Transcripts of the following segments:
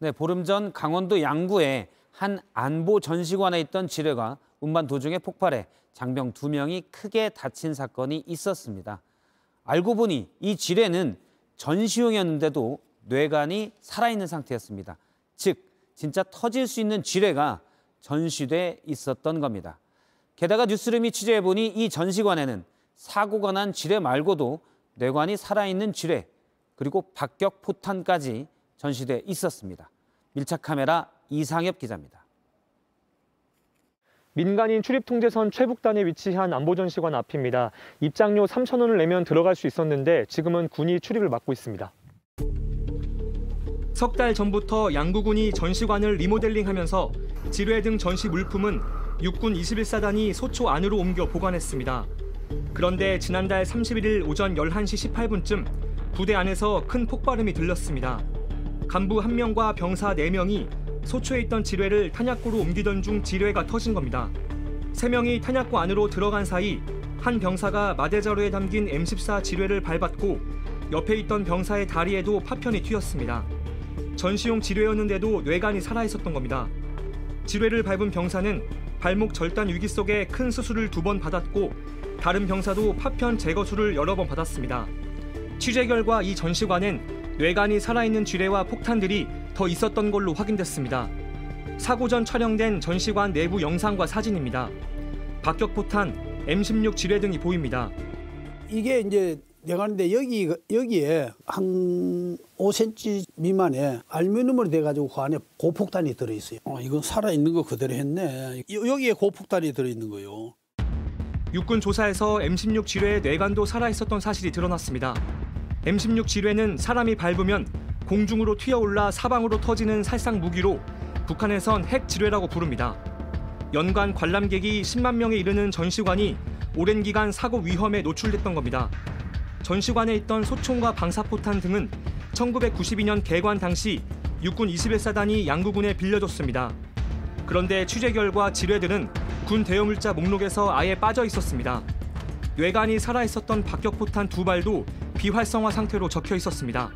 네, 보름 전 강원도 양구에 한 안보 전시관에 있던 지뢰가 운반 도중에 폭발해 장병 2명이 크게 다친 사건이 있었습니다. 알고 보니 이 지뢰는 전시용이었는데도 뇌관이 살아있는 상태였습니다. 즉, 진짜 터질 수 있는 지뢰가 전시돼 있었던 겁니다. 게다가 뉴스룸이 취재해보니 이 전시관에는 사고가 난 지뢰 말고도 뇌관이 살아있는 지뢰, 그리고 박격 포탄까지 전시돼 있었습니다. 밀착 카메라 이상엽 기자입니다. 민간인 출입통제선 최북단에 위치한 안보전시관 앞입니다. 입장료 3,000원을 내면 들어갈 수 있었는데 지금은 군이 출입을 막고 있습니다. 석 달 전부터 양구군이 전시관을 리모델링하면서 지뢰 등 전시 물품은 육군 21사단이 소초 안으로 옮겨 보관했습니다. 그런데 지난달 31일 오전 11시 18분쯤 부대 안에서 큰 폭발음이 들렸습니다. 간부 1명과 병사 4명이 소초에 있던 지뢰를 탄약고로 옮기던 중 지뢰가 터진 겁니다. 3명이 탄약고 안으로 들어간 사이 한 병사가 마대자루에 담긴 M14 지뢰를 밟았고 옆에 있던 병사의 다리에도 파편이 튀었습니다. 전시용 지뢰였는데도 뇌관이 살아있었던 겁니다. 지뢰를 밟은 병사는 발목 절단 위기 속에 큰 수술을 2번 받았고 다른 병사도 파편 제거술을 여러 번 받았습니다. 취재 결과 이 전시관엔 뇌관이 살아있는 지뢰와 폭탄들이 더 있었던 걸로 확인됐습니다. 사고 전 촬영된 전시관 내부 영상과 사진입니다. 박격포탄, M16 지뢰 등이 보입니다. 이게 이제 뇌관인데 여기에 한 5cm 미만의 알루미늄으로 돼가지고 그 안에 고폭탄이 들어있어요. 이건 살아있는 거 그대로 했네. 여기에 고폭탄이 들어있는 거예요. 육군 조사에서 M16 지뢰의 뇌관도 살아있었던 사실이 드러났습니다. M16 지뢰는 사람이 밟으면 공중으로 튀어올라 사방으로 터지는 살상 무기로 북한에선 핵 지뢰라고 부릅니다. 연간 관람객이 10만 명에 이르는 전시관이 오랜 기간 사고 위험에 노출됐던 겁니다. 전시관에 있던 소총과 방사포탄 등은 1992년 개관 당시 육군 21사단이 양구군에 빌려줬습니다. 그런데 취재 결과 지뢰들은 군 대여물자 목록에서 아예 빠져 있었습니다. 뇌관이 살아있었던 박격포탄 2발도 비활성화 상태로 적혀 있었습니다.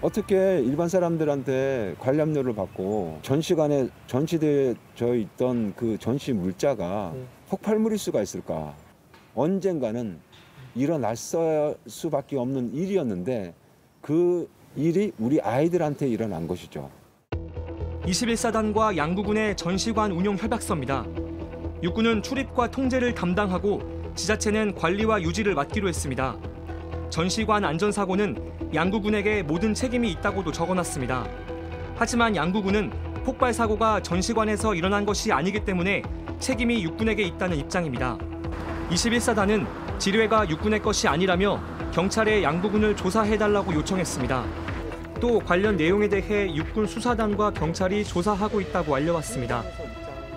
어떻게 일반 사람들한테 관람료를 받고 전시관에 전시되어 있던 그 전시 물자가 폭발물일 수가 있을까? 언젠가는 일어날 수밖에 없는 일이었는데 그 일이 우리 아이들한테 일어난 것이죠. 21사단과 양구군의 전시관 운용 협약서입니다. 육군은 출입과 통제를 담당하고 지자체는 관리와 유지를 맡기로 했습니다. 전시관 안전사고는 양구군에게 모든 책임이 있다고도 적어놨습니다. 하지만 양구군은 폭발 사고가 전시관에서 일어난 것이 아니기 때문에 책임이 육군에게 있다는 입장입니다. 21사단은 지뢰가 육군의 것이 아니라며 경찰에 양구군을 조사해달라고 요청했습니다. 또 관련 내용에 대해 육군 수사단과 경찰이 조사하고 있다고 알려왔습니다.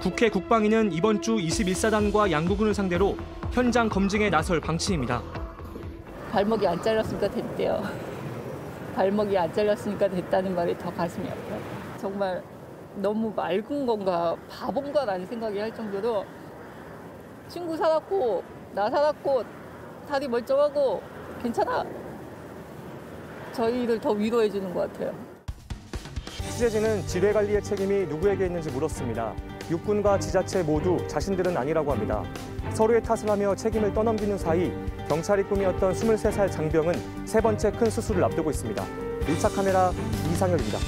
국회 국방위는 이번 주 21사단과 양구군을 상대로 현장 검증에 나설 방침입니다. 발목이 안 잘렸으니까 됐대요. 발목이 안 잘렸으니까 됐다는 말이 더 가슴이 아파요. 정말 너무 맑은 건가 바본가라는 생각이 할 정도로 친구 살았고 나 살았고 다리 멀쩡하고 괜찮아. 저희를 더 위로해 주는 것 같아요. 취재진은 지뢰 관리의 책임이 누구에게 있는지 물었습니다. 육군과 지자체 모두 자신들은 아니라고 합니다. 서로의 탓을 하며 책임을 떠넘기는 사이 경찰이 꿈이었던 23살 장병은 세 번째 큰 수술을 앞두고 있습니다. 밀착 카메라 이상엽입니다.